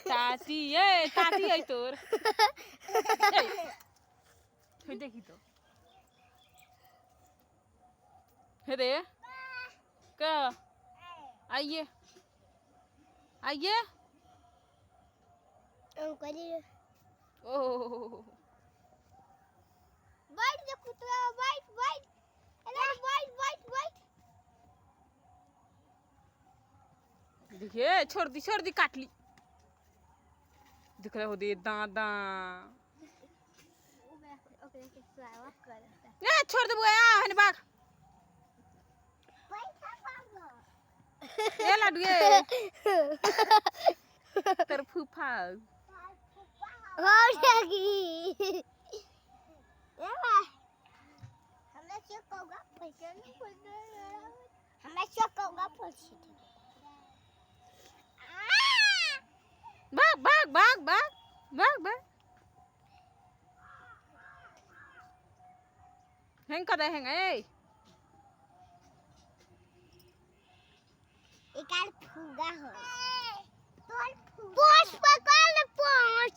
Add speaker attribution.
Speaker 1: ताती ये ताती है तोर हे देखी तो हे दे का आइए आइए ओह
Speaker 2: वाइट जो कुत्ता वाइट वाइट अरे वाइट वाइट वाइट
Speaker 1: देखिए छोड़ दी काट ली दिख रहे हो दे दादा
Speaker 2: ओके स्वागत करता
Speaker 1: ए छोड़ दे बुआ हने बाग
Speaker 2: पैसा मांगो
Speaker 1: ए लड गए तेरे फूफा
Speaker 2: हो जाएगी हमने चोकोगा पैसा नहीं बोल हमने चोकोगा पैसा
Speaker 1: बाग हेंग का दे हेंग ए
Speaker 2: इकाल फुगा हो तोर पोछ पकड़ ले पोछ